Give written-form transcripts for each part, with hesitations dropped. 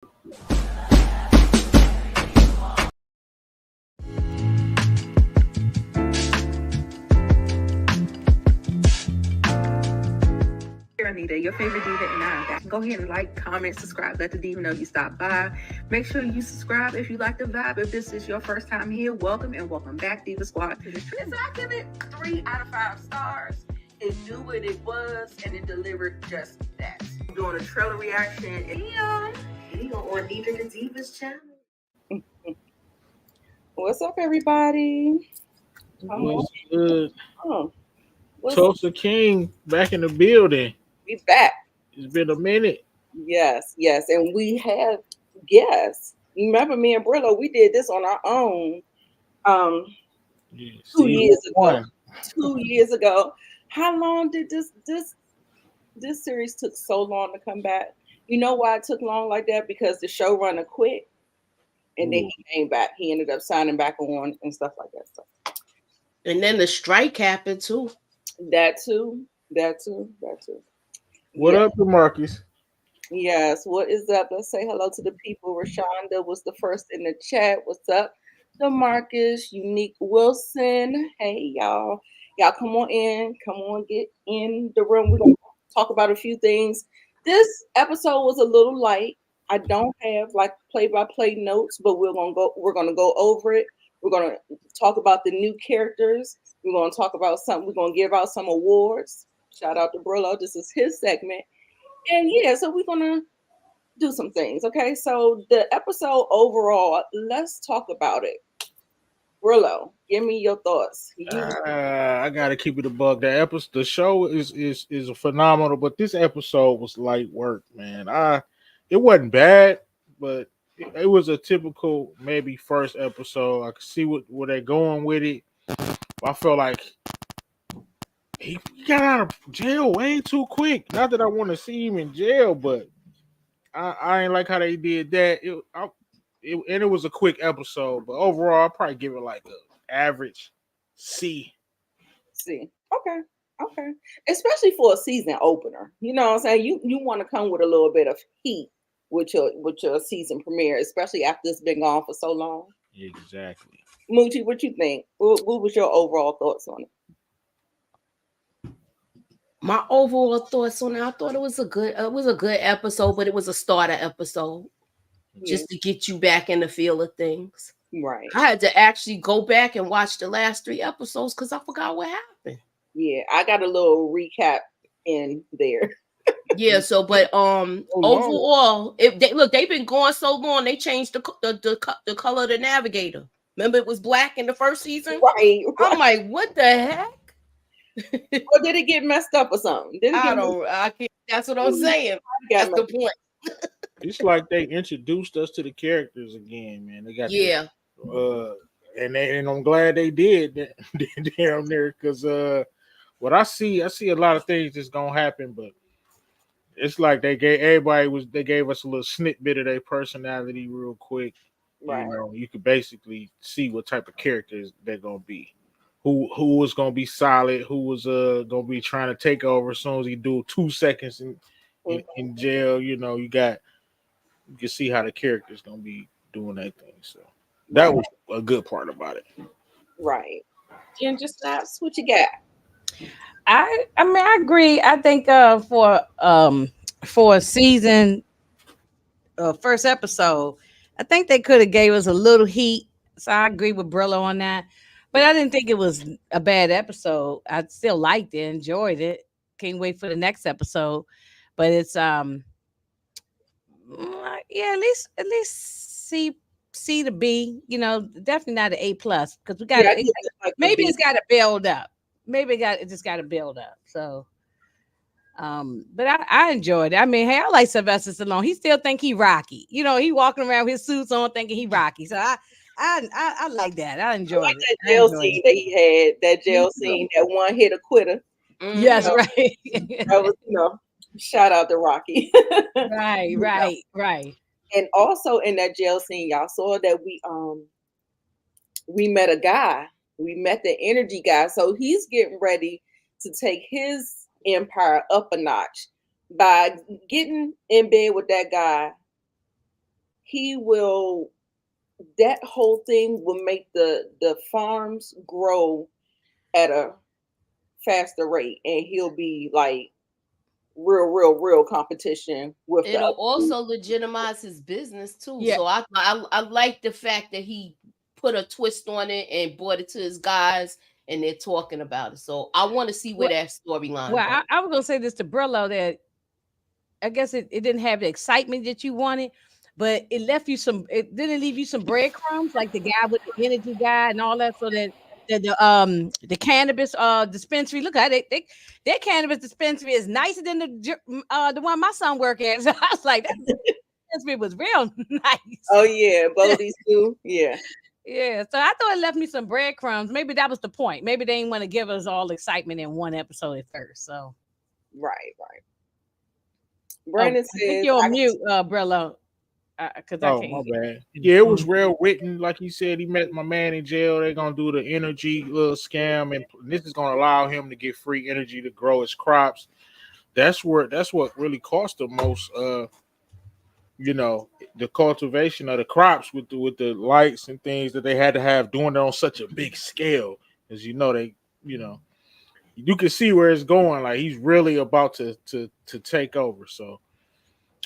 Anita, your favorite diva, and I'm back. Go ahead and like, comment, subscribe. Let the diva know you stopped by. Make sure you subscribe if you like the vibe. If this is your first time here, welcome and welcome back, Diva Squad. So I give it 3 out of 5 stars. It knew what it was, and it delivered just that. I'm doing a trailer reaction. Here on Diva the Divas channel. What's up, everybody? What's good? Oh, Tulsa King back in the building. We back. It's been a minute. Yes, and we have guests. Remember, me and Brillo, we did this on our own. 2 years ago. 2 years ago. How long did this series took so long to come back? You know why it took long like that? Because the showrunner quit, and then he came back. He ended up signing back on and stuff like that. So. And then the strike happened too. That too. What up, Marcus? Yes, what is up? Let's say hello to the people. Rashonda was the first in the chat. What's up? DeMarcus, Unique Wilson. Hey, y'all. Y'all come on in. Come on, get in the room. We're going to talk about a few things. This episode was a little light. I don't have like play-by-play notes, but we're gonna go over it. We're gonna talk about the new characters. We're gonna talk about something. We're gonna give out some awards. Shout out to Brillo. This is his segment. And yeah, so we're gonna do some things. Okay. So the episode overall, let's talk about it. Brillo, give me your thoughts. I gotta keep it a bug. The show is phenomenal, but this episode was light work, man. It wasn't bad, but it was a typical maybe first episode. I could see where they're going with it. I felt like he got out of jail way too quick. Not that I want to see him in jail, but I ain't like how they did that. It was a quick episode, but overall, I'll probably give it like an average C. Okay. Especially for a season opener. You know what I'm saying? You want to come with a little bit of heat with your season premiere, especially after it's been gone for so long. Exactly. Moochie, what you think? What was your overall thoughts on it? My overall thoughts on it, I thought it was a good episode, but it was a starter episode just to get you back in the feel of things. Right. I had to actually go back and watch the last 3 episodes because I forgot what happened. Yeah, I got a little recap in there. Yeah, so but overall, they've been going so long. They changed the color of the navigator. Remember, it was black in the first season. Right. I'm like, what the heck? Or did it get messed up or something? I can't. That's what I'm saying. That's the point. It's like they introduced us to the characters again, man. They got and I'm glad they did down there because what I see a lot of things that's gonna happen, but it's like they gave us a little snippet of their personality real quick. Right. You know, you could basically see what type of characters they're gonna be. Who was gonna be solid, who was gonna be trying to take over as soon as he do 2 seconds in jail. You know, you can see how the character's gonna be doing that thing. So that was a good part about it. Right. And just what you got? I mean, I agree. I think for a season first episode, I think they could have gave us a little heat. So I agree with Brillo on that. But I didn't think it was a bad episode. I still liked it, enjoyed it. Can't wait for the next episode. But it's at least C to B. You know, definitely not an A plus because we got maybe it's got to build up. Maybe it just got to build up. So, but I enjoyed it. I mean, hey, I like Sylvester Stallone. He still think he Rocky. You know, he walking around with his suits on thinking he Rocky. So I like that. I enjoyed it. That jail scene that he had. That jail scene. That one hit a quitter. Yes, right. That was shout out to Rocky. Right. And also in that jail scene, y'all saw that we met a guy. We met the energy guy. So he's getting ready to take his empire up a notch by getting in bed with that guy he will. That whole thing will make the farms grow at a faster rate, and he'll be like real competition with the It'll other two. also legitimize his business too. Yeah. So I like the fact that he put a twist on it and brought it to his guys, and they're talking about it. So I want to see where Well, that storyline well, goes. I was gonna say this to Brillo that I guess it didn't have the excitement that you wanted, but it left you some. It didn't leave you some breadcrumbs, like the guy with the energy guy and all that, so that the cannabis dispensary. Look at it. Their cannabis dispensary is nicer than the one my son work at. So I was like, that dispensary was real nice. Oh yeah, Bodie's too. Yeah. Yeah, so I thought it left me some breadcrumbs. Maybe that was the point. Maybe they didn't want to give us all excitement in one episode at first. So Right. Brandon I think says, you're on mute, Brillo, because I Oh, can't my hear. bad. Yeah, it was well written. Like he said, he met my man in jail. They're gonna do the energy little scam, and this is gonna allow him to get free energy to grow his crops. That's what really cost the most. The cultivation of the crops with the lights and things that they had to have doing it on such a big scale. As you know, you can see where it's going. Like he's really about to take over. So.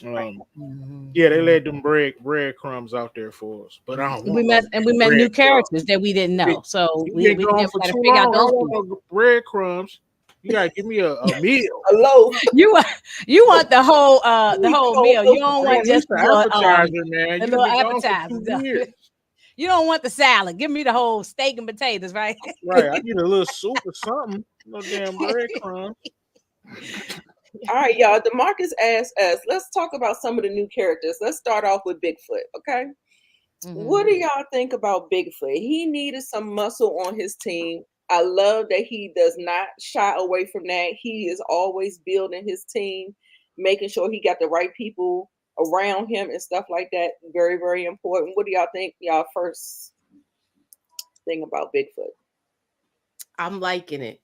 Yeah, they laid them breadcrumbs out there for us, but I don't want We met new characters that we didn't know, so we been gone for got to too figure out long. I those don't people. want no breadcrumbs. You gotta give me a meal. a loaf. You want the whole meal. You don't want just the the appetizer, man. the You little been gone for appetizer. 2 years. You don't want the salad. Give me the whole steak and potatoes, right? Right, I get a little soup or something. No damn breadcrumbs. All right, y'all. DeMarcus asked us, let's talk about some of the new characters. Let's start off with Bigfoot, okay? What do y'all think about Bigfoot? He needed some muscle on his team. I love that he does not shy away from that. He is always building his team, making sure he got the right people around him and stuff like that. Very, very important. What do y'all think? Y'all first thing about Bigfoot? I'm liking it.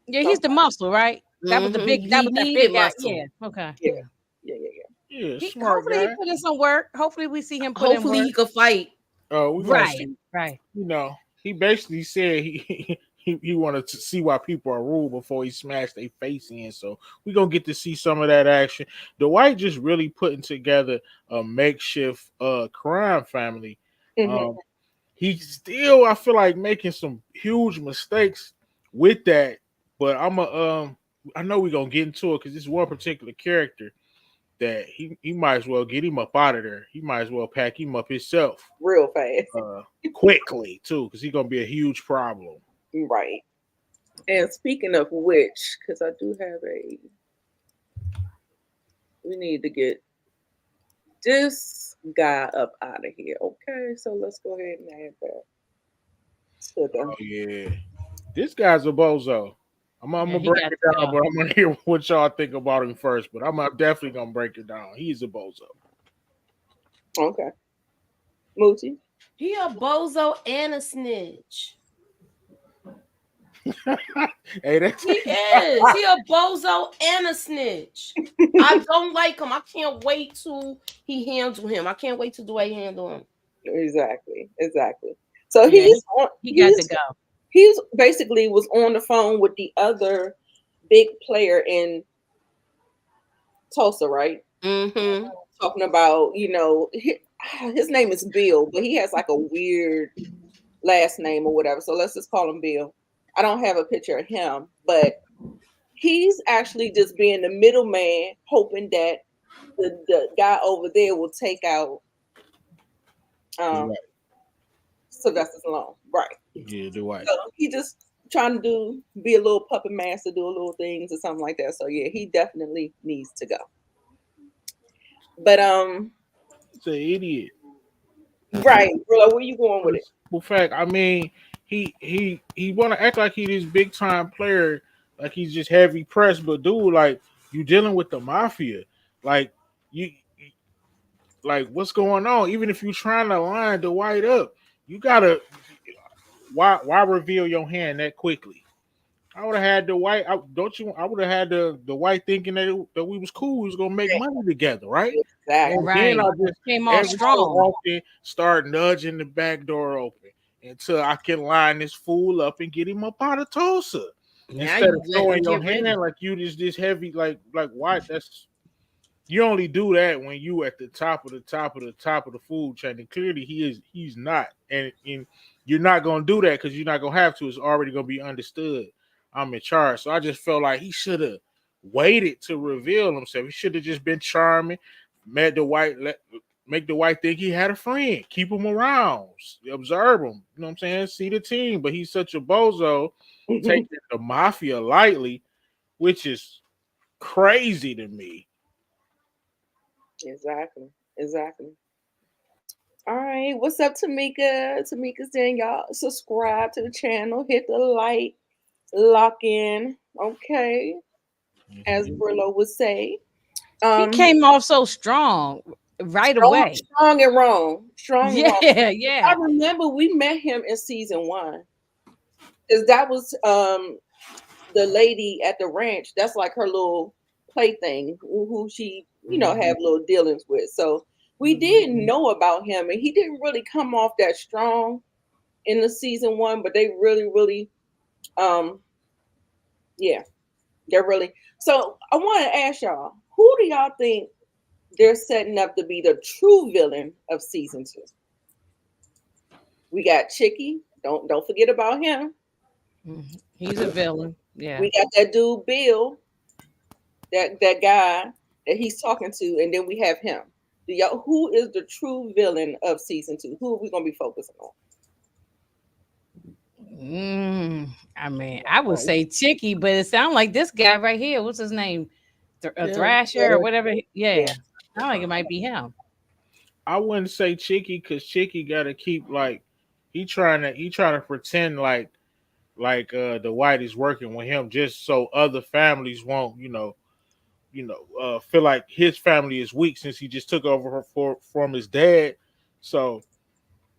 Yeah, he's the muscle, right? That was the big. He That was that needed big guy. muscle. Yeah. Okay. Yeah. Yeah, He, smart hopefully guy. he put in some work. Hopefully we see him put in Hopefully work. he could fight. Oh, we're gonna see. Right. He basically said he wanted to see why people are rude before he smashed their face in. So we're gonna get to see some of that action. Dwight just really putting together a makeshift crime family. He's still, I feel like, making some huge mistakes with that. But I know we're gonna get into it because this one particular character that he might as well get him up out of there. He might as well pack him up himself Real fast. Quickly too, because he's gonna be a huge problem. Right. And speaking of which, because I do have we need to get this guy up out of here. Okay, so let's go ahead and add that. Oh yeah, this guy's a bozo. I'm gonna break it down, but I'm gonna hear what y'all think about him first. But I'm definitely gonna break it down. He's a bozo. Okay. Moochie? He a bozo and a snitch. Hey, that's he is. He a bozo and a snitch. I don't like him. I can't wait till he handle him. I can't wait till Dwight handle him. Exactly. So he got to go. He basically was on the phone with the other big player in Tulsa, right? Mm-hmm. Talking about, his name is Bill, but he has like a weird last name or whatever. So let's just call him Bill. I don't have a picture of him, but he's actually just being the middleman, hoping that the guy over there will take out Sylvester Stallone. Right. Yeah, Dwight. So he just trying to be a little puppet master, do a little things or something like that. So yeah, he definitely needs to go. But it's an idiot. Right, bro. Where you going with it? Well, fact, I mean, he want to act like he's this big time player, like he's just heavy press, but dude, like you dealing with the mafia, like like what's going on? Even if you're trying to line Dwight up, you gotta why reveal your hand that quickly? I would have had the white. I would have had the white thinking that we was cool. We was gonna make money together, right? Exactly. And Right. then I just Came off every so strong. often start nudging the back door open until I can line this fool up and get him up out of Tulsa. Now Instead you of throwing your get ready. hand like you just this heavy, like white. That's you only do that when you at the top of the food chain. And clearly he's not. And you're not gonna do that because you're not gonna have to. It's already gonna be understood. I'm in charge. So I just felt like he should have waited to reveal himself. He should have just been charming, make the white think he had a friend, keep him around, observe him. You know what I'm saying? See the team. But he's such a bozo, taking the mafia lightly, which is crazy to me. Exactly. All right, what's up, Tamika? Tamika's saying y'all subscribe to the channel, hit the like, lock in. Okay, as Brillo would say. He came off so strong right away. Strong and wrong. Yeah. I remember we met him in season 1. Because that was the lady at the ranch. That's like her little plaything who she, have little dealings with. So we did know about him, and he didn't really come off that strong in the season 1, but they really they're really. So I want to ask y'all, who do y'all think they're setting up to be the true villain of season 2? We got Chicky. Don't forget about him. He's a villain. Yeah. We got that dude Bill, that guy that he's talking to, and then we have him. Who is the true villain of season 2? Who are we gonna be focusing on? I mean, I would say Chicky, but it sounds like this guy right here. What's his name? Thrasher or whatever. Yeah. Sounds like it might be him. I wouldn't say Chicky because Chicky got to keep he trying to pretend like the white is working with him just so other families won't feel like his family is weak since he just took over from his dad. So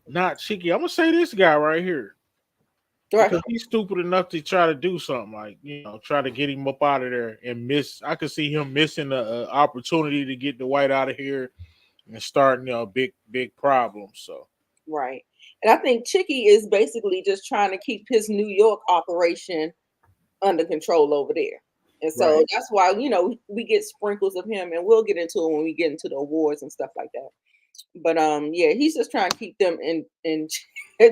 not Chicky. I'm gonna say this guy right here. Because he's stupid enough to try to do something try to get him up out of there and miss. I could see him missing the opportunity to get the white out of here and starting big problems. So right, and I think Chicky is basically just trying to keep his New York operation under control over there, and so that's why we get sprinkles of him, and we'll get into it when we get into the awards and stuff like that. But he's just trying to keep them in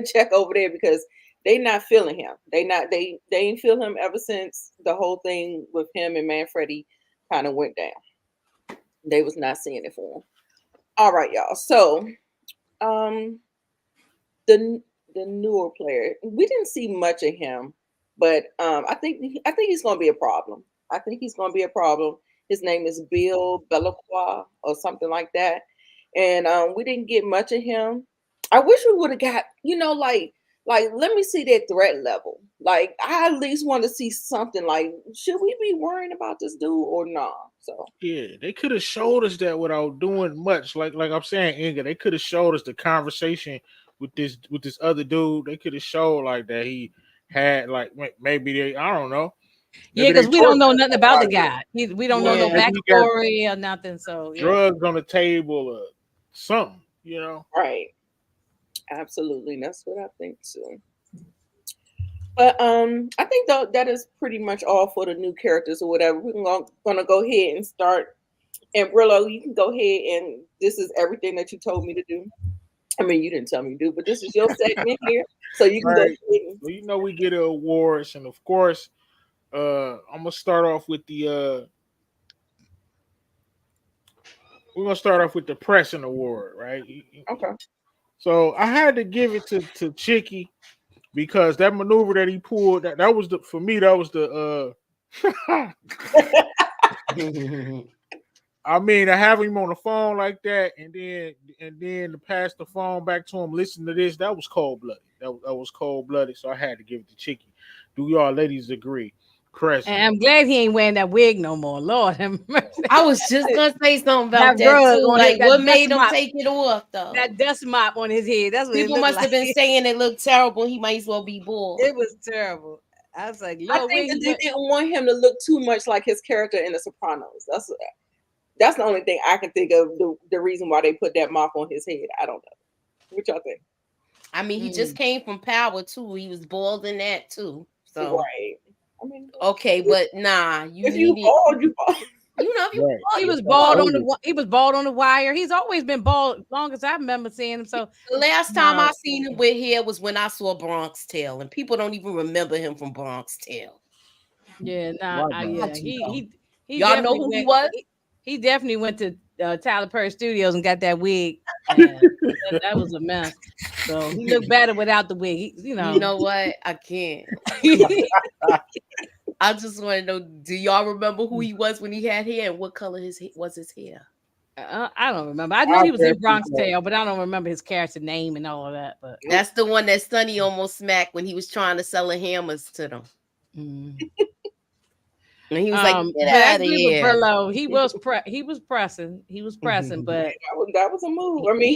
check over there because they not feeling him. They ain't feel him ever since the whole thing with him and Manfredi kind of went down. They was not seeing it for him. All right, y'all. So the newer player, we didn't see much of him, but I think he's gonna be a problem. His name is Bill Belacqua or something like that. And we didn't get much of him. I wish we would have got, like, let me see that threat level. Like, I at least want to see something like, should we be worrying about this dude or not? So yeah, they could have showed us that without doing much. Like I'm saying, Inga, they could have showed us the conversation with this other dude. They could have showed like that he had maybe I don't know. Yeah, because we don't know nothing about the guy. We don't know no backstory or nothing. So drugs on the table or something, Right. Absolutely. That's what I think too. But I think that is pretty much all for the new characters or whatever. We're gonna go ahead and start. And Brillo, you can go ahead and this is everything that you told me to do. I mean, you didn't tell me to do, but this is your segment here. So you can go ahead and... Well, we get awards, and of course, I'm gonna start off with the we're gonna start off with the Pressing Award, right? Okay. So I had to give it to Chicky because that maneuver that he pulled, that was for me, that was the I mean, to have him on the phone like that, and then to pass the phone back to him, listen to this, that was cold blooded. That was cold blooded. So I had to give it to Chicky. Do y'all ladies agree? Crescent. And I'm glad he ain't wearing that wig no more. Lord have mercy. I was just gonna say something about that too. Like, what made him take it off though? That dust mop on his head. That's what people must have been saying it looked terrible. He might as well be bald. It was terrible. I was like, I think that they didn't want him to look too much like his character in The Sopranos. That's the only thing I can think of. The reason why they put that mop on his head. I don't know. What y'all think? I mean, he just came from Power too. He was bald in that too. So right. I mean, okay, but nah. If you bald, you bald. You know, he was bald on the. He was bald on the wire. He's always been bald, long as I remember seeing him. So the last time I seen him with hair was when I saw Bronx Tale, and people don't even remember him from Bronx Tale. Yeah, he y'all know who he was. He definitely went to Tyler Perry Studios and got that wig. That was a mess. So he looked better without the wig. You know what? I can't. I just want to know, do y'all remember who he was when he had hair and what color was his hair? I don't remember. I know he was in Bronx Tale, but I don't remember his character name and all of that. But that's the one that Sonny almost smacked when he was trying to sell the hammers to them. And he was like, "Get out of here." Burlow, he was pressing, but that was a move. I mean,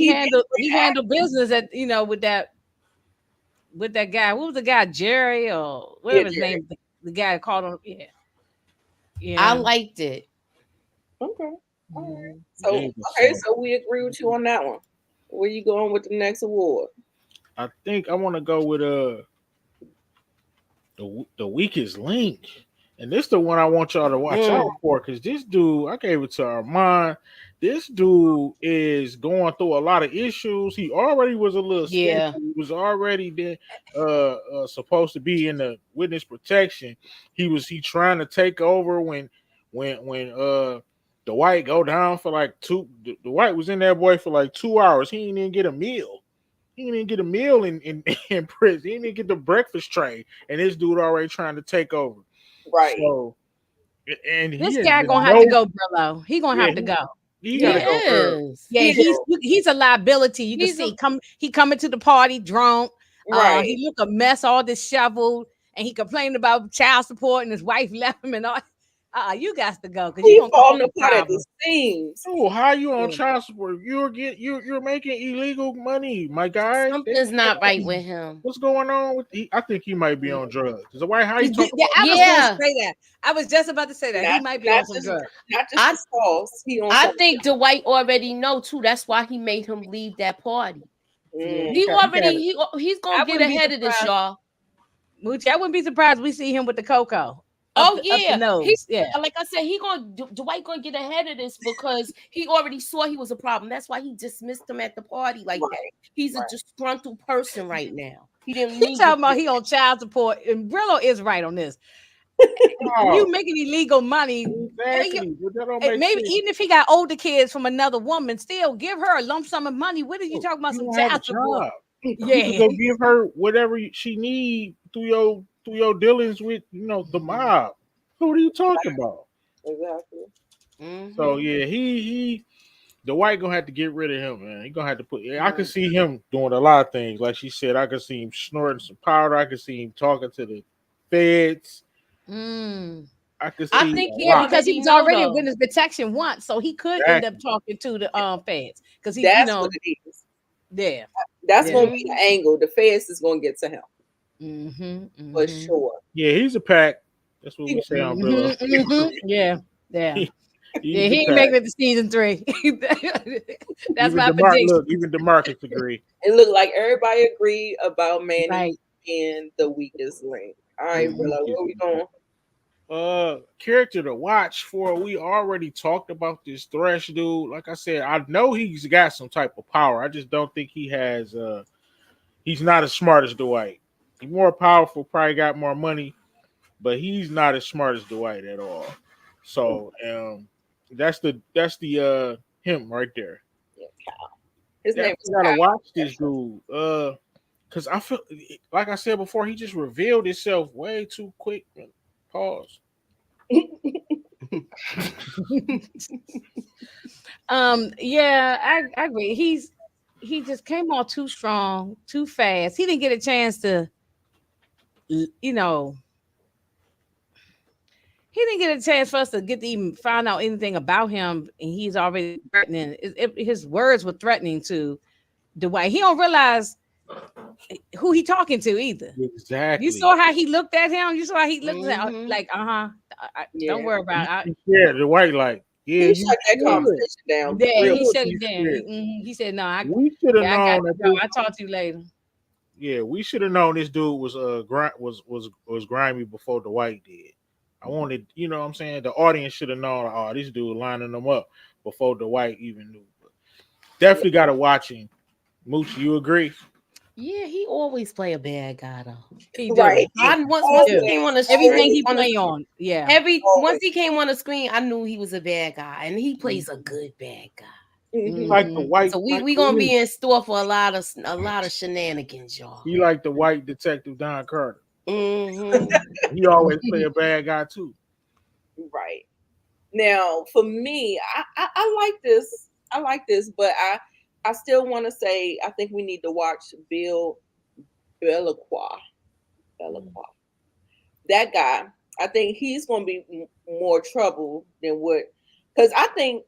he handled business at with that guy. What was the guy, Jerry or whatever his name? The guy called on. Yeah. I liked it. Okay. All right. So we agree with you on that one. Where you going with the next award? I think I want to go with the weakest link. And this is the one I want y'all to watch out for, because this dude, I gave it to Armand. This dude is going through a lot of issues. He already was a little sketchy. He was already supposed to be in the witness protection. He trying to take over when the Dwight go down for like the Dwight was in that boy for like 2 hours. He didn't even get a meal. He didn't even get a meal in prison. He didn't even get the breakfast tray, and this dude already trying to take over. Right. So, and this guy gonna have to go, Brillo. He gonna have to go. He gotta go. Yeah, he's a liability. You can see he coming to the party drunk. Right. He look a mess, all disheveled, and he complained about child support and his wife left him and all. You got to go because you're falling apart at the seams. Oh, how you on child support? You're making illegal money, my guy. Something's not right with him. What's going on with? I think he might be on drugs. Is why? How you talking? I was going to say that. I was just about to say that he might be on some drugs. Not just false. I think Dwight already know too. That's why he made him leave that party. He's gonna get ahead of this, y'all. Moochie, I wouldn't be surprised we see him with the cocoa. Like I said, Dwight gonna get ahead of this because he already saw he was a problem. That's why he dismissed him at the party like that. He's a disgruntled person right now. He didn't. He talking about he on child support, and Brillo is right on this. You making illegal money, exactly. Maybe even if he got older kids from another woman, still give her a lump sum of money. What are you talking about? Some child support? You go give her whatever she need through your dealings with the mob. What are you talking about? Exactly. So yeah, the Dwight gonna have to get rid of him, man. He gonna have to put. I can see him doing a lot of things. Like she said, I can see him snorting some powder. I can see him talking to the feds. I can see. Because he was already in witness protection once, so he could end up talking to the feds because he. That's what it is. Yeah, that's gonna be the angle. The feds is gonna get to him. For sure. Yeah, he's a pack. That's what we say on Bill. Yeah. He ain't making it to season 3. That's my prediction. Look, even DeMarcus agree. It looked like everybody agreed about Manny being the weakest link. All right, Willow, where we going? Character to watch for. We already talked about this Thresh dude. Like I said, I know he's got some type of power. I just don't think he has. He's not as smart as Dwight. He's more powerful, probably got more money, but he's not as smart as Dwight at all. So that's the him right there. Yeah, Kyle. His name is gotta watch this dude. Because I feel like I said before, he just revealed himself way too quick. Pause. I agree. He just came on too strong, too fast. He didn't get a chance to, he didn't get a chance for us to get to even find out anything about him, and he's already threatening. His words were threatening to Dwight. He don't realize who he talking to either. Exactly. You saw how he looked at him. You saw how he looked at Mhm. like, Yeah. don't worry about it. Yeah, the white like, yeah, He you shut that should. conversation down. Yeah, real he quick. shut You it down. should. He said, "No, I We should have got to known that go. this, I'll talk to you later." yeah, we should have known this dude was was grimy before the white did. I wanted, you know what I'm saying? The audience should have known, oh, this dude lining them up before the white even knew. But definitely gotta watch him. Mooch, you agree? Yeah, he always play a bad guy though. He do. Right. Once he do. came on the Everything screen, he play on, yeah. Once he came on the screen, I knew he was a bad guy, and he plays a good bad guy. Mhm. Like the white. So we gonna be in store for a lot of shenanigans, y'all. He like the white detective Don Carter. Mm-hmm. He always play a bad guy too. Right. Now, for me, I like this. I like this, but I still want to say I think we need to watch Bill Belacqua. Belacqua. That guy, I think he's going to be more trouble than what, because I think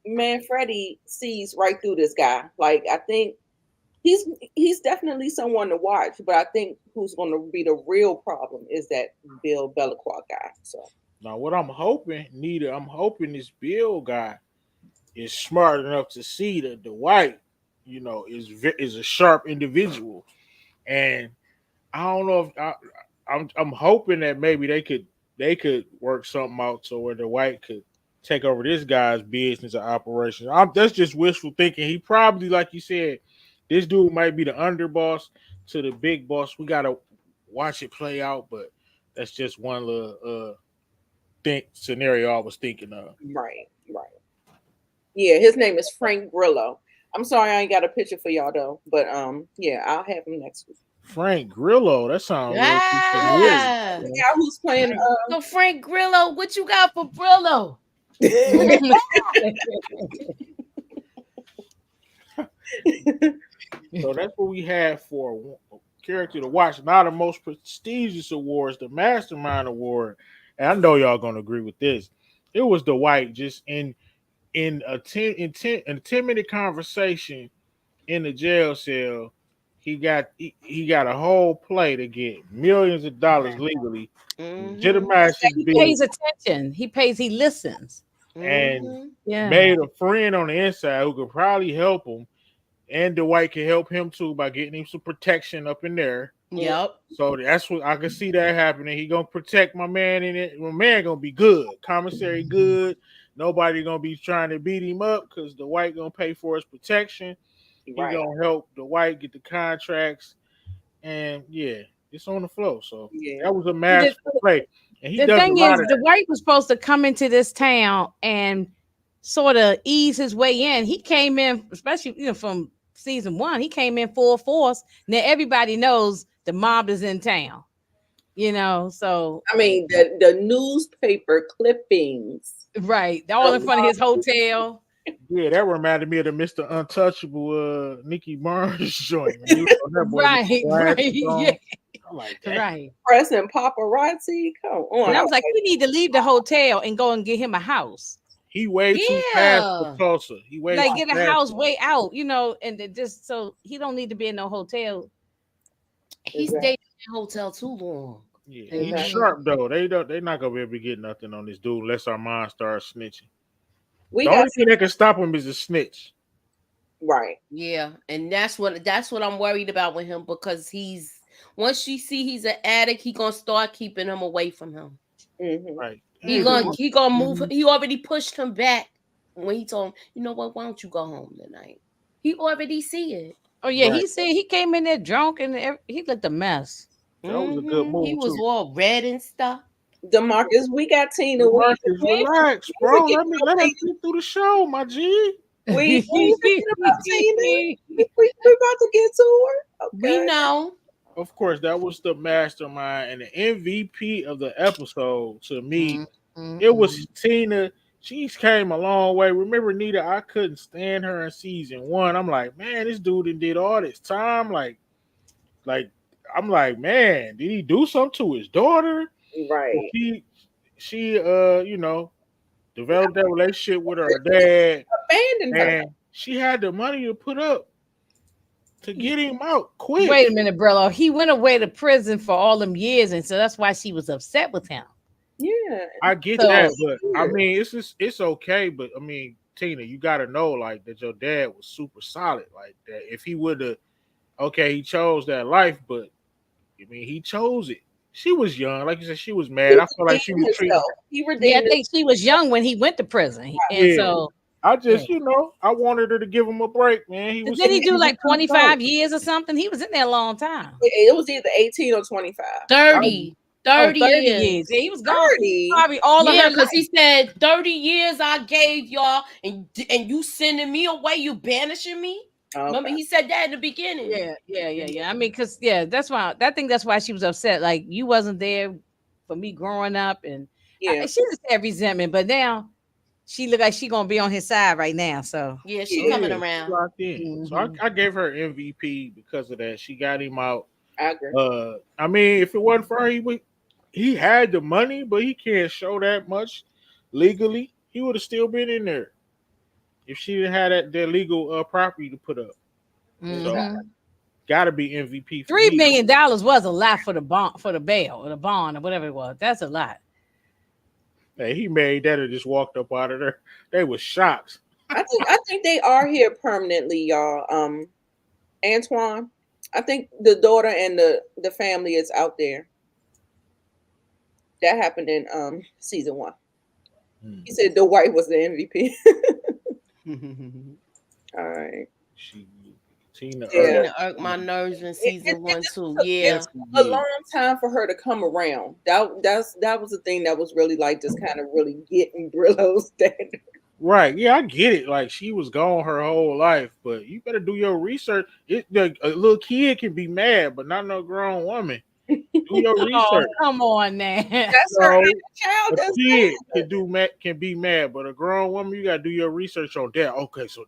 Manfredi sees right through this guy. Like I think he's definitely someone to watch, but I think who's going to be the real problem is that Bill Belacqua guy. So Now, what I'm hoping, Nita, I'm hoping this Bill guy is smart enough to see that the white, you know, is a sharp individual, and I don't know if I'm hoping that maybe they could work something out so where the white could take over this guy's business or operations. That's just wishful thinking. He probably, like you said, this dude might be the underboss to the big boss. We gotta watch it play out, but that's just one little think scenario I was thinking of. right. Yeah, his name is Frank Grillo. I'm sorry I ain't got a picture for y'all though, but yeah, I'll have him next week. Frank Grillo, that sounds real familiar. Yeah. The guy who's playing So Frank Grillo, what you got for Brillo? So that's what we have for a character to watch. Now the most prestigious awards, the Mastermind Award, and I know y'all gonna agree with this. It was the white just in a 10-minute conversation in the jail cell. He got a whole play to get millions of dollars legally, legitimize his He business, pays attention. He listens. and Yeah. made a friend on the inside who could probably help him. And the white can help him too by getting him some protection up in there. Yep. So that's what I can see that happening. He gonna protect my man in it. My man gonna be good. Commissary good. Nobody gonna be trying to beat him up because the white gonna pay for his protection. He Right. gonna help the white get the contracts. And yeah, it's on the flow. So Yeah. that was a masterful play. And he The does thing a lot is, of the that. white was supposed to come into this town and sort of ease his way in. He came in, especially from season 1. He came in full force. Now everybody knows the mob is in town. So I mean the newspaper clippings. right, all in front of his hotel. Yeah, that reminded me of the Mr. Untouchable Nicky Barnes joint. When he was on that boy with the Right, glasses on. yeah, I'm like, dang. right. Press and paparazzi. Come on. And I was like, we need to leave the hotel and go and get him a house. He way too fast for Yeah. Tulsa. He way Like too get a fast. house way out, and it just so he don't need to be in no hotel. He stayed in the hotel too long. Yeah, he's Exactly. sharp though. They're not gonna be able to get nothing on this dude unless our mind starts snitching. We The got only thing that can stop him is a snitch. right. Yeah, and that's what I'm worried about with him because once you see he's an addict, he gonna start keeping him away from him. Mm-hmm. Right. He gonna move. He already pushed him back when he told him, you know what? Why don't you go home tonight? He already see it. Oh yeah, Right. he said he came in there drunk and he looked a mess. That was a good move. He was too. all red and stuff. DeMarcus, we got Tina. Marcus, relax, bro. Let us get through the show, my G. We thinking about Tina. We about to get to her. Okay. We know. Of course, that was the mastermind and the MVP of the episode to me. It was Tina. She came a long way. Remember, Nita, I couldn't stand her in season 1. I'm like, man, this dude did all this time. Like, I'm like, man, did he do something to his daughter? Right. She developed that relationship with her dad. Abandoned her. And she had the money to put up to get him out quick. Wait a minute, Brillo. He went away to prison for all them years, and so that's why she was upset with him. Yeah, I get that, but I mean, it's okay. But I mean, Tina, you got to know like that your dad was super solid like that. If he would have, okay, he chose that life, but I mean, he chose it. She was young, like you said, she was mad. I feel like she was treating. Yeah, I think she was young when he went to prison, and so I just, I wanted her to give him a break, man. Did he do like 25 years or something? He was in there a long time. It was either 18 or 25. 30 years. Yeah, he was gone. 30. Probably all of her because he said 30 years I gave y'all, and you sending me away, you banishing me. Okay. Remember, he said that in the beginning. Yeah. I mean, because that's why I think that's why she was upset. Like, you wasn't there for me growing up, and she just had resentment. But now she look like she gonna be on his side right now. So yeah, she coming around. Mm-hmm. So I gave her MVP because of that. She got him out. I agree. I mean, if it wasn't for her, he had the money, but he can't show that much legally. He would have still been in there if she didn't have that legal property to put up. Mm-hmm. So, gotta be MVP. $3 million was a lot for the bond, for the bail or the bond or whatever it was. That's a lot. Hey, he made that and just walked up out of there. They was shocked. I think they are here permanently, y'all. Antoine, I think the daughter and the family is out there. That happened in season 1. He said the wife was the MVP. All right. Tina irked my nerves in season 1 too. Yeah, a long time for her to come around. That was the thing that was really like just kind of really getting Brillo's standard. Right. Yeah, I get it. Like, she was gone her whole life, but you better do your research. A little kid can be mad, but not no grown woman. Do your research. Oh, come on now. That's her child. A kid can be mad, but a grown woman, you gotta do your research on that. Okay, so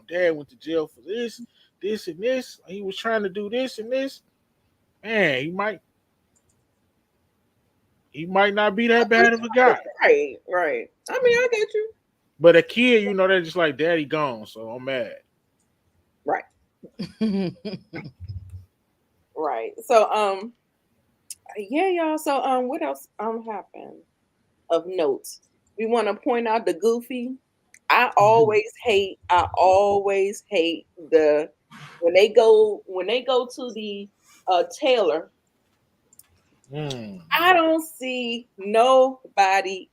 dad went to jail for this, and this. He was trying to do this and this. Man, he might not be that bad of a guy. Right. I mean, I get you. But a kid, they're just like, daddy gone, so I'm mad. Right. Right. So yeah, y'all. So what else happened of note? We want to point out the Goofy. I always hate the when they go to the tailor. I don't see nobody.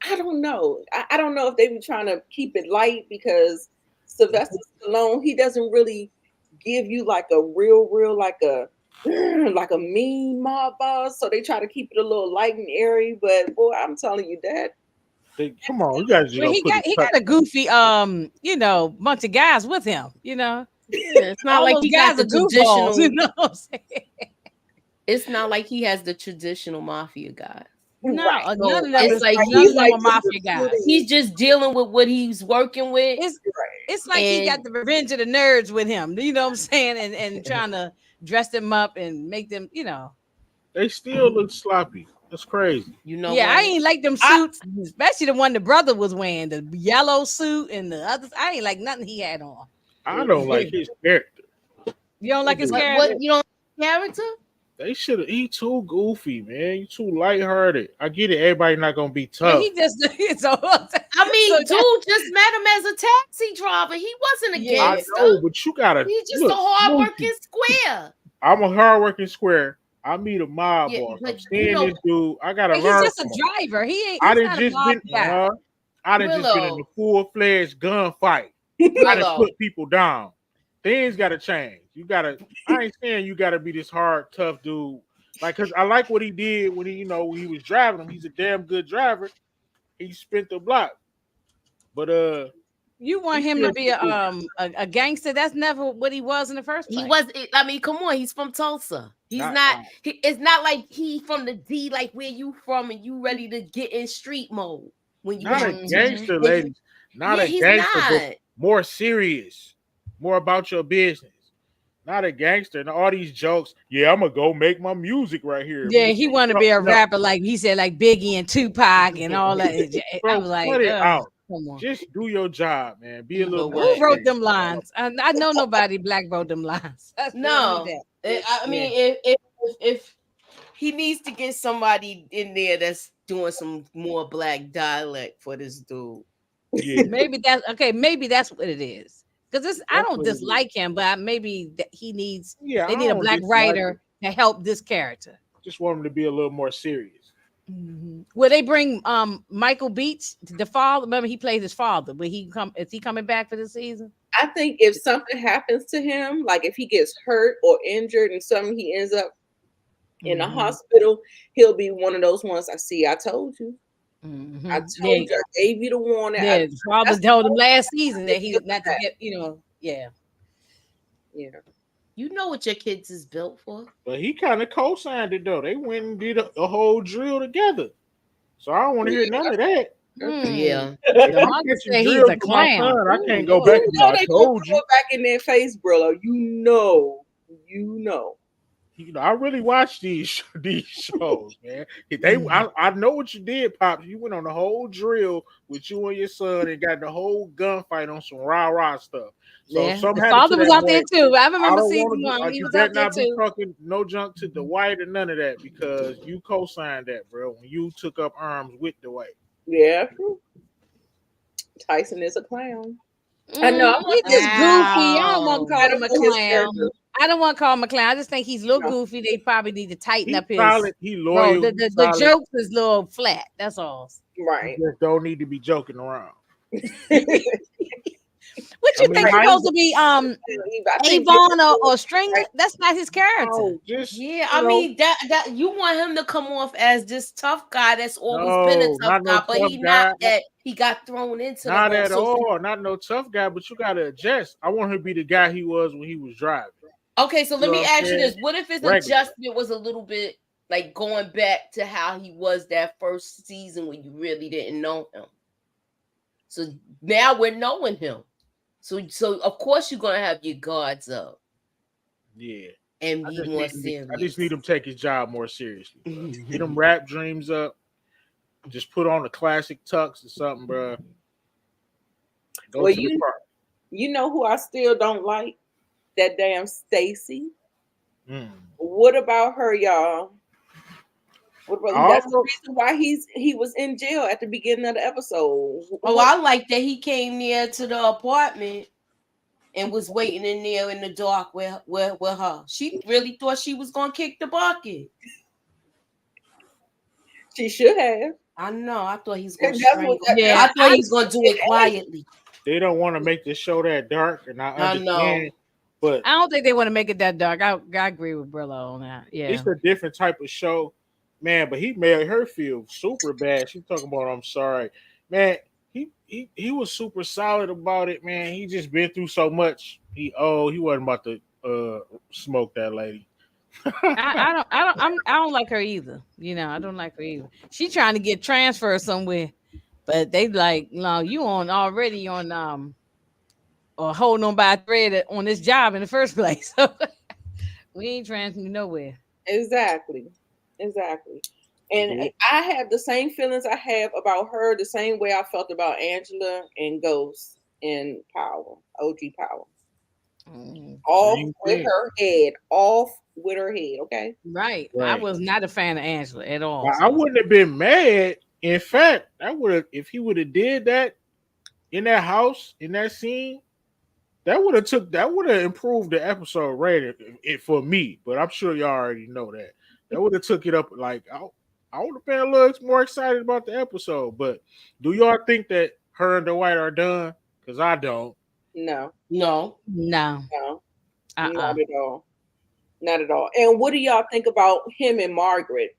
I don't know. I don't know if they were trying to keep it light because Sylvester Stallone, he doesn't really give you like a real like a mean mob boss. So they try to keep it a little light and airy. But boy, I'm telling you that. Come on, you guys. Well, he got a goofy bunch of guys with him. Yeah, it's not like he got the traditional. You know what I'm saying? It's not like he has the traditional mafia guys. No, right. None of them. It's like he's like mafia guys. He's just dealing with what he's working with. It's like he got the Revenge of the Nerds with him. You know what I'm saying? And trying to dress them up and make them, They still look sloppy. That's crazy. Yeah, what? I ain't like them suits, especially the one the brother was wearing, the yellow suit and the others. I ain't like nothing he had on. I don't like his character. You don't like his character? What? You don't like character? They should have. He too goofy, man. You too lighthearted. I get it. Everybody not gonna be tough. Yeah, dude just met him as a taxi driver. He wasn't a gangster. I know, but you gotta. He's just a hardworking square. I'm a hardworking square. I meet a mob boss. I'm seeing this dude. I gotta learn. He's just a driver. He ain't. I done just been in the full-fledged gunfight. I done put people down. Things gotta change. I ain't saying you gotta be this hard, tough dude. Like, cause I like what he did when he was driving him. He's a damn good driver. He spent the block. But you want him to be a gangster? That's never what he was in the first place. He was. I mean, come on. He's from Tulsa. He's not. It's not like he from the D, like where you from, and you ready to get in street mode when you. Not a gangster, ladies. Not a gangster. But more serious. More about your business. Not a gangster. And all these jokes. Yeah, I'm gonna go make my music right here. Yeah, he want to be a rapper, like he said, like Biggie and Tupac and all that. I was like, Come on. Just do your job, man. Be a little more. Who wrote them lines? I know nobody black wrote them lines. No, I mean, if he needs to get somebody in there that's doing some more black dialect for this dude. Yeah. Maybe that's okay. Maybe that's what it is. Because I don't dislike him, but maybe that he needs. Yeah, they need a black writer to help this character. Just want him to be a little more serious. Mm-hmm. Will they bring Michael Beach, the father? Remember, he played his father. Will he come? Is he coming back for the season? I think if something happens to him, like if he gets hurt or injured and something, he ends up in a hospital, he'll be one of those ones. I told you. Mm-hmm. I told you. I gave you the warning. Yeah, his father told him last season that he not to get, yeah. You know what your kids is built for. But he kind of co-signed it though. They went and did a whole drill together. So I don't want to hear none of that. Yeah. The mom say he's a clown. I can't go back to I told you. Back in their face, bro. You know. I really watch these shows, man. I know what you did, Pops. You went on the whole drill with you and your son and got the whole gunfight on some rah-rah stuff. So yeah, the father was out there too. I remember seeing he was out there too. Talking no junk to the white or none of that because you co-signed that, bro. When you took up arms with the white. Yeah. Tyson is a clown. I know. He's just goofy. I don't want to call him a clown. I don't want to call him a clown. I just think he's a little goofy. They probably need to tighten up his. Solid. He loyal. The jokes is a little flat. That's all. Right. You just don't need to be joking around. What you think supposed to be Avon or Stringer? That's not his character. Oh, I mean that you want him to come off as this tough guy that's always been a tough guy, but he not that he got thrown into not at all. Not no tough guy, but you gotta adjust. I want him to be the guy he was when he was driving. Okay, so let me ask you this: what if his adjustment was a little bit like going back to how he was that first season when you really didn't know him? So now we're knowing him. So of course you're gonna have your guards up. Yeah. And be more serious. I just need him to take his job more seriously. Get him rap dreams up. Just put on a classic tux or something, bro. Well, you know who I still don't like? That damn Stacy. What about her, y'all? What about that's the reason why he was in jail at the beginning of the episode. Oh, I like that he came near to the apartment and was waiting in there in the dark with her. She really thought she was gonna kick the bucket. She should have. I know. I thought he's gonna strangle. I thought he was gonna do it quietly. They don't want to make the show that dark, and I understand. But I don't think they want to make it that dark. I agree with Brillo on that. Yeah, it's a different type of show, man. But he made her feel super bad. She's talking about, I'm sorry, man. He was super solid about it, man. He just been through so much. He wasn't about to smoke that lady. I don't like her either. I don't like her either. She trying to get transferred somewhere, but they like, no, you already on or holding on by a thread on this job in the first place. So we ain't transferring nowhere. Exactly. And I have the same feelings I have about her, the same way I felt about Angela and Ghost in Power, OG Power. Off with her head, okay? Right. I was not a fan of Angela at all. I wouldn't have been mad. In fact, if he would have did that in that house, in that scene, that would have improved the episode rating for me. But I'm sure y'all already know that. That would have took it up. Like I would have been a little more excited about the episode. But do y'all think that her and the white are done? Because I don't. No. Not at all. Not at all. And what do y'all think about him and Margaret?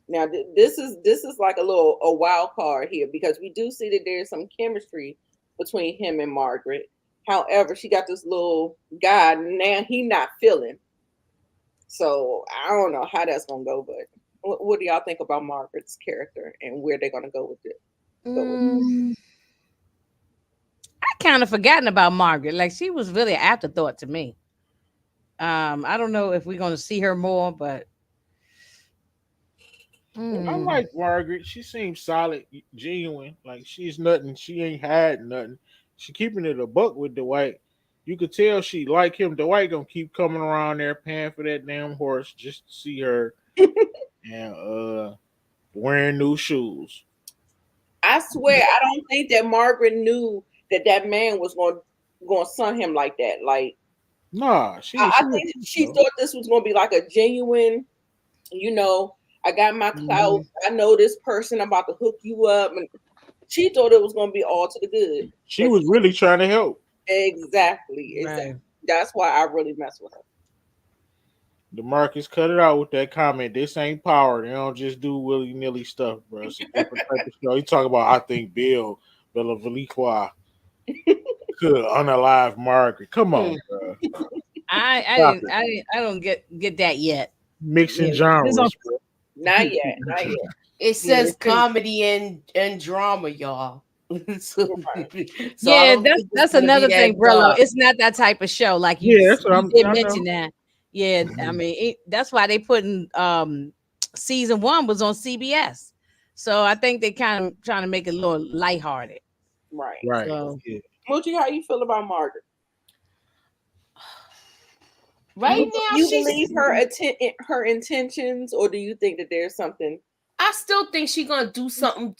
Now, this is like a wild card here because we do see that there's some chemistry between him and Margaret. However, she got this little guy now he not feeling. So I don't know how that's gonna go, but what do y'all think about Margaret's character and where they're gonna go with it? I kind of forgotten about Margaret. Like she was really an afterthought to me. I don't know if we're gonna see her more, but I like Margaret. She seems solid, genuine. Like she's nothing. She ain't had nothing. She keeping it a buck with Dwight. You could tell she like him. Dwight gonna keep coming around there paying for that damn horse just to see her and wearing new shoes. I swear, I don't think that Margaret knew that man was going to son him like that. Like, nah, I think she thought this was going to be like a genuine, I got my clout. I know this person. I'm about to hook you up. And she thought it was going to be all to the good. She was really trying to help. Exactly. Right. That's why I really mess with her. DeMarcus cut it out with that comment. This ain't power. They don't just do willy-nilly stuff, bro. It's a different type of show. You talk about, I think Bill Veliqua could unalive Margaret. Come on, bro. I don't get that yet. Mixing genres. Not yet. It says comedy and drama, y'all. So that's another thing, Brillo. It's not that type of show. Like you did mention that. Yeah, I mean that's why they put in season 1 was on CBS. So I think they kind of trying to make it a little lighthearted. Right. So, Moochie, how you feel about Margaret? Right now, you believe her intentions, or do you think that there's something? I still think she's gonna do something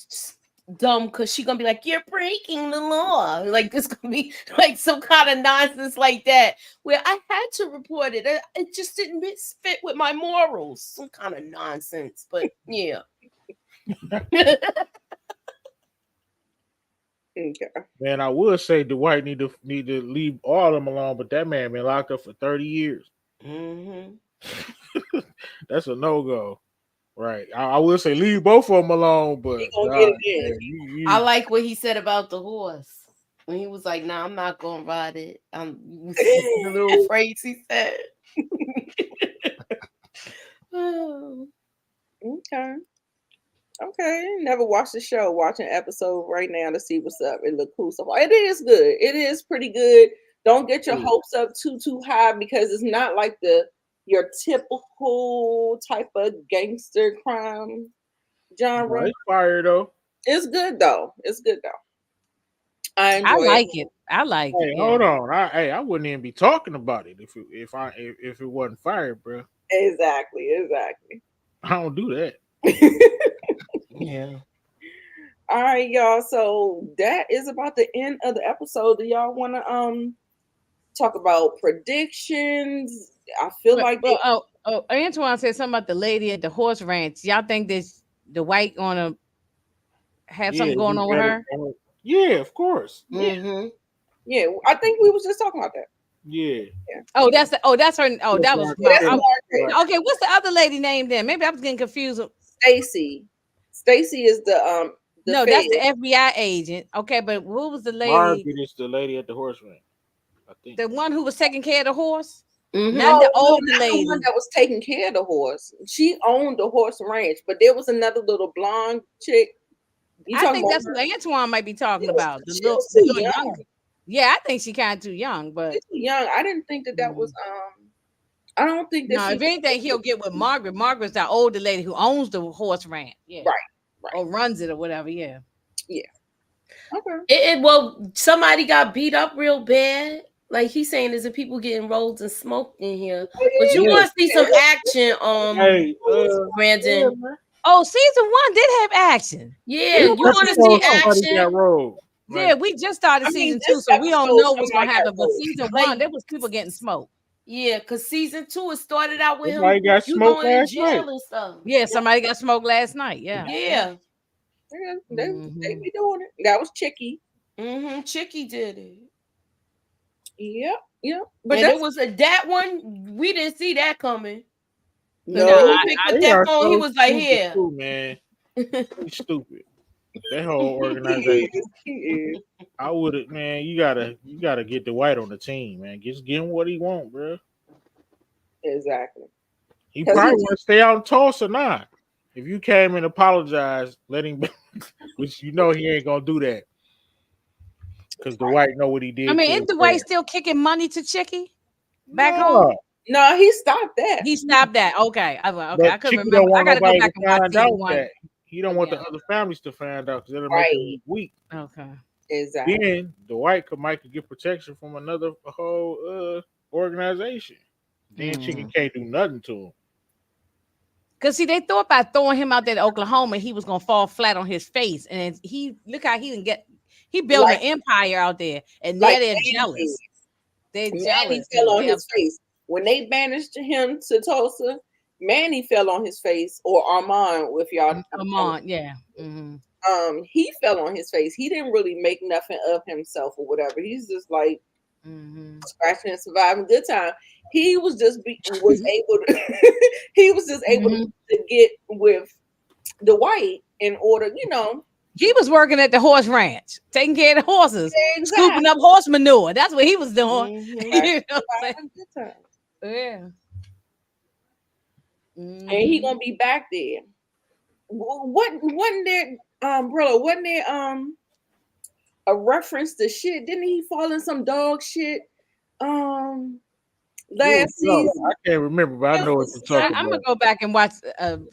dumb because she's gonna be like, "You're breaking the law." Like it's gonna be like some kind of nonsense like that. Where I had to report it. It just didn't fit with my morals. Some kind of nonsense. But yeah. Okay. Man, I would say Dwight need to leave all of them alone, but that man been locked up for 30 years. Mm-hmm. That's a no-go. Right. I will say leave both of them alone, but I like what he said about the horse. When he was like, "Nah, I'm not gonna ride it." The little phrase he said. Oh. Okay. Never watched the show. Watching an episode right now to see what's up. It look cool. So it is good. It is pretty good. Don't get your hopes up too high because it's not like your typical type of gangster crime genre. It's fire though. It's good though. I like it. I like it. Hold on. I wouldn't even be talking about it if it wasn't fire, bro. Exactly. I don't do that. Yeah. All right, y'all. So that is about the end of the episode. Do y'all want to talk about predictions? I feel Antoine said something about the lady at the horse ranch. Y'all think this the white gonna have something going on with her? Yeah, of course. Mm-hmm. Yeah, I think we was just talking about that. Yeah. Oh, that's her. Oh, that was okay. What's the other lady name then? Maybe I was getting confused. Stacy. Stacy is the no, that's the FBI agent. Okay, but what was the lady? Margaret is the lady at the horse ranch. I think the one who was taking care of the horse. Mm-hmm. Not the older lady. The one that was taking care of the horse. She owned the horse ranch, but there was another little blonde chick. I think that's what Antoine might be talking about. The little young. Yeah, I think she kind of too young, but she's too young. I didn't think that was I don't think that. No, if anything, he'll get with Margaret. Margaret's that older lady who owns the horse ranch. Yeah, right, or runs it or whatever. Yeah. Okay. Well, somebody got beat up real bad. Like he's saying, there's people getting rolled and smoked in here. But you want to see some action, Brandon? Oh, season 1 did have action. Yeah, you want to see action? Yeah, we just started season 2, so we don't know what's gonna happen. But season 1, there was people getting smoked. Yeah, because season 2 it started out with somebody him. Got smoked in jail and stuff. Yeah, somebody got smoked last night. Yeah. They be doing it. That was Chicky. Chicky did it. Yep. But it was that one. We didn't see that coming. No, he picked up that phone. He was like, "Here, man, he's stupid." That whole organization. I would have, man. You gotta get the white on the team, man. Just give him what he want, bro. Exactly. He probably want to stay out in Tulsa now. If you came and apologized, let him. Which he ain't gonna do that because the white know what he did. I mean, isn't the white still kicking money to Chicky back home? No, he stopped that. He stopped that. Okay. Okay. I couldn't Chicky remember. don't want I gotta go nobody back to and watch find season out one. that. He don't want the again. other families to find out because it'll make Right. him look weak. Okay. Exactly. Then Dwight might get protection from another whole organization. Then Chicken can't do nothing to him. Because see, they thought by throwing him out there to Oklahoma, he was gonna fall flat on his face. And look how he didn't get he built Like- an empire out there. And Like they're Manny jealous. They're Manny jealous. fell on They his face. When they banished him to Tulsa, Manny fell on his face, or Armand, if y'all Armand, yeah. He fell on his face. He didn't really make nothing of himself or whatever. He's just like scratching and surviving good time. He was just able to he was just able to get with the White in order, you know. He was working at the horse ranch, taking care of the horses, Exactly. scooping up horse manure. That's what he was doing. You know what I'm saying? Yeah. And he gonna be back there. What wasn't there, Brillo? Wasn't there a reference to shit? Didn't he fall in some dog shit? Last season. I can't remember, but I know what you're talking about. I'm gonna go back and watch I'm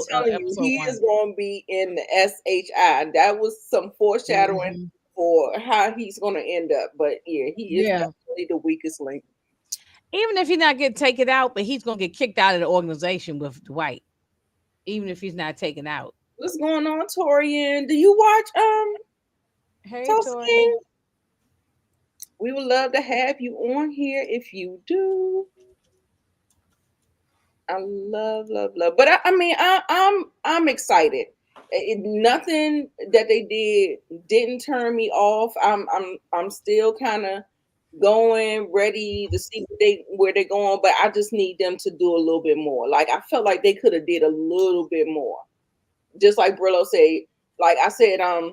telling you, he is going to be in the SHI. That was some foreshadowing for how he's going to end up. But yeah, he is definitely the weakest link. Even if he's not getting taken out, but he's going to get kicked out of the organization with Dwight. Even if he's not taken out. What's going on, Torian? Do you watch Hey, Tulsa King? We would love to have you on here if you do. I love. But I'm excited. Nothing that they didn't turn me off. I'm still kind of going, ready to see where they're going, but I just need them to do a little bit more. Like I felt like they could have did a little bit more. Just like Brillo said, like I said, I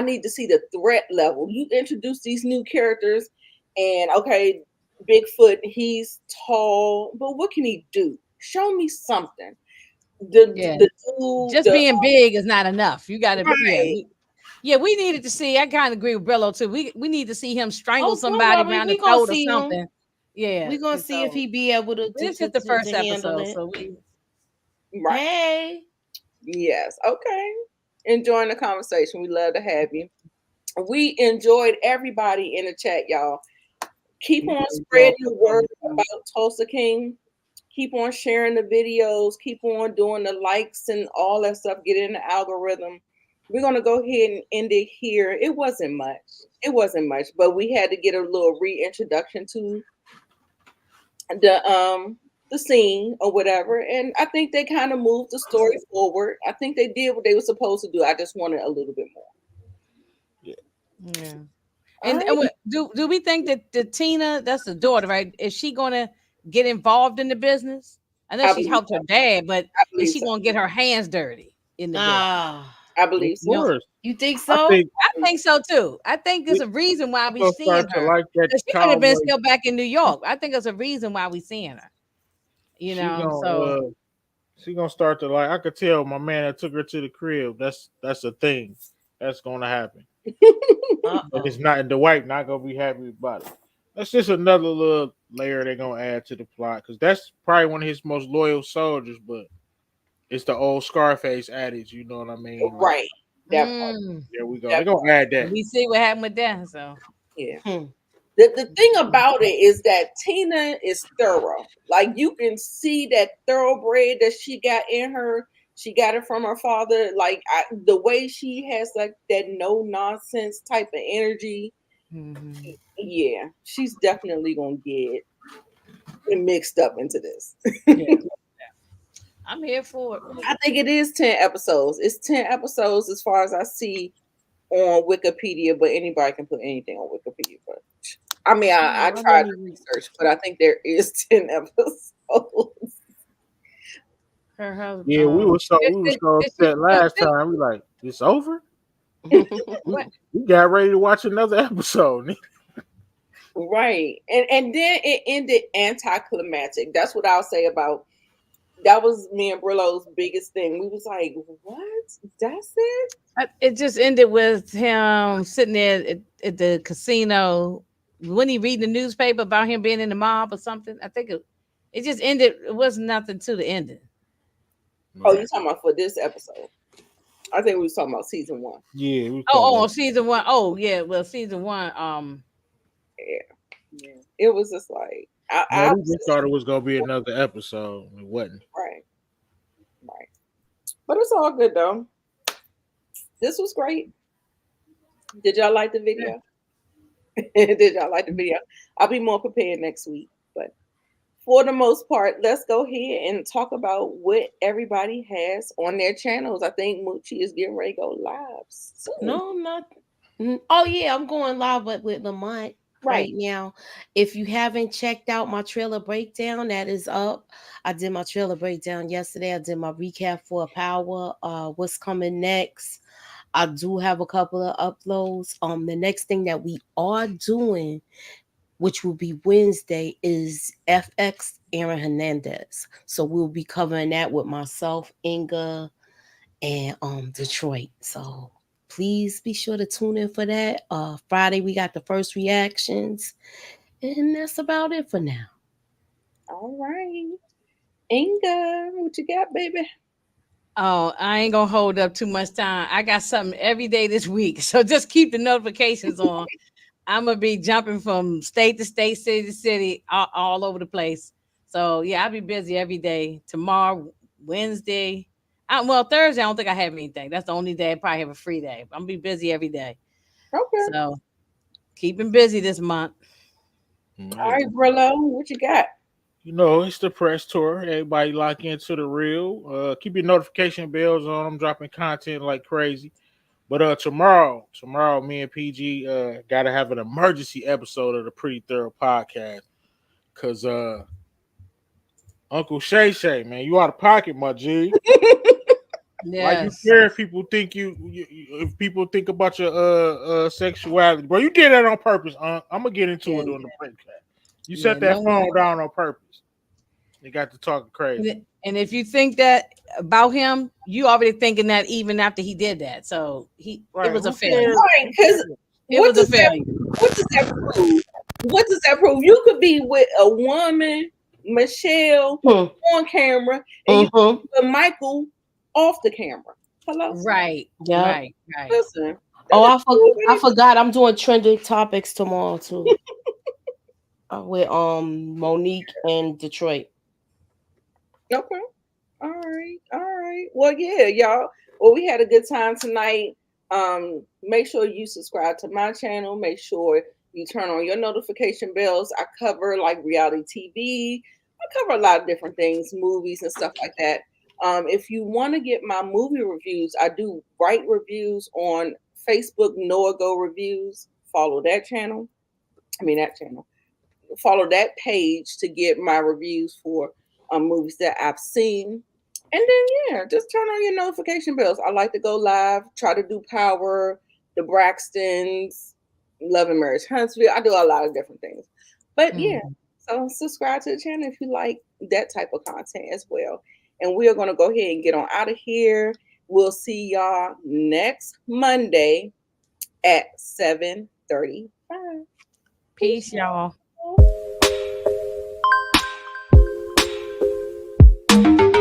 need to see the threat level. You introduce these new characters, and okay, Bigfoot, he's tall, but what can he do? Show me something. Being big is not enough. You got to we needed to see. I kind of agree with Brillo too. We need to see him strangle somebody around the throat or something. Him. Yeah, we're gonna see if he be able to. This is the first episode, so Hey. Yes. Okay. Enjoying the conversation. We love to have you. We enjoyed everybody in the chat, y'all. Keep on spreading the word about Tulsa King. Keep on sharing the videos. Keep on doing the likes and all that stuff. Get in the algorithm. We're going to go ahead and end it here. It wasn't much, but we had to get a little reintroduction to the scene or whatever. And I think they kind of moved the story forward. I think they did what they were supposed to do. I just wanted a little bit more. Yeah. And do we think that the Tina, that's the daughter, right? Is she going to get involved in the business? I know she helped her dad, but is she going to get her hands dirty in the business? I believe so. You think so? I think so too. I think there's a reason why we seeing her. Like that she could have been still back in New York. I think there's a reason why we seeing her. You know, she gonna start to like. I could tell my man that took her to the crib. That's a thing. That's gonna happen. But it's not. The White not gonna be happy about it. That's just another little layer they're gonna add to the plot because that's probably one of his most loyal soldiers. But it's the old Scarface adage. You know what I mean? Like, right. There we go. They're gonna add that. We see what happened with that. So yeah. The thing about it is that Tina is thorough. Like you can see that thoroughbred that she got in her. She got it from her father. Like the way she has like that no nonsense type of energy. Yeah, she's definitely gonna get mixed up into this. I'm here for it. I think it is 10 episodes. It's 10 episodes as far as I see on Wikipedia, but anybody can put anything on Wikipedia. But I mean, I tried to research, but I think there is 10 episodes. Yeah, we were so upset last time. We like, it's over? we got ready to watch another episode. Right. And then it ended anticlimactic. That's what I'll say about that was me and Brillo's biggest thing. We was like, what? That's it? It just ended with him sitting there at the casino, when he reading the newspaper about him being in the mob or something. I think it just ended. It wasn't nothing to the ending. Oh, you talking about for this episode? I think we was talking about season 1. Yeah. Season 1. Oh, yeah. Well, season 1. Yeah. It was just like we just thought it was gonna be another episode. It wasn't. Right. But it's all good though. This was great. Did y'all like the video? Did y'all like the video? I'll be more prepared next week. But for the most part, let's go ahead and talk about what everybody has on their channels. I think Moochie is getting ready to go live soon. No, I'm not. Oh yeah, I'm going live with Lamont right now. If you haven't checked out my trailer breakdown, that is up. I did my trailer breakdown yesterday. I did my recap for Power. What's coming next? I do have a couple of uploads. The next thing that we are doing, which will be Wednesday, is FX Aaron Hernandez. So we'll be covering that with myself, Inga, and Detroit. So please be sure to tune in for that. Friday we got the first reactions, and that's about it for now. All right, Inga, what you got, baby? Oh, I ain't gonna hold up too much time. I got something every day this week, so just keep the notifications on. I'm gonna be jumping from state to state, city to city, all over the place. So yeah, I'll be busy every day. Tomorrow, Wednesday, Thursday. I don't think I have anything. That's the only day I probably have a free day. I'm gonna be busy every day. Okay. So keeping busy this month. All right, Brillo, what you got? You know, it's the press tour. Everybody lock into the real. Keep your notification bells on. I'm dropping content like crazy. But tomorrow, me and PG gotta have an emergency episode of the Pretty Thorough podcast. Cause Uncle Shay, man, you out of pocket, my G. Yes. Like you care if people think if people think about your sexuality, bro. You did that on purpose, I'm gonna get into it on the podcast. You set that phone down on purpose. They got to talking crazy. And if you think that about him, you already thinking that even after he did that. So it was a failure. Right, because it was a failure. What does that prove? What does that prove? You could be with a woman, Michelle, on camera, and you could be with Michael off the camera. Hello? Right. Yeah. Right. Listen. I forgot I'm doing trending topics tomorrow too. With Monique and Detroit. Okay. All right. Well, yeah, y'all. Well, we had a good time tonight. Make sure you subscribe to my channel. Make sure you turn on your notification bells. I cover like reality TV. I cover a lot of different things, movies and stuff like that. If you want to get my movie reviews, I do write reviews on Facebook, Noah Go Reviews. Follow that channel. Follow that page to get my reviews for movies that I've seen. And then, just turn on your notification bells. I like to go live, try to do Power, the Braxtons, Love and Marriage Huntsville. I do a lot of different things. But so subscribe to the channel if you like that type of content as well. And we are going to go ahead and get on out of here. We'll see y'all next Monday at 7:35. Peace, y'all.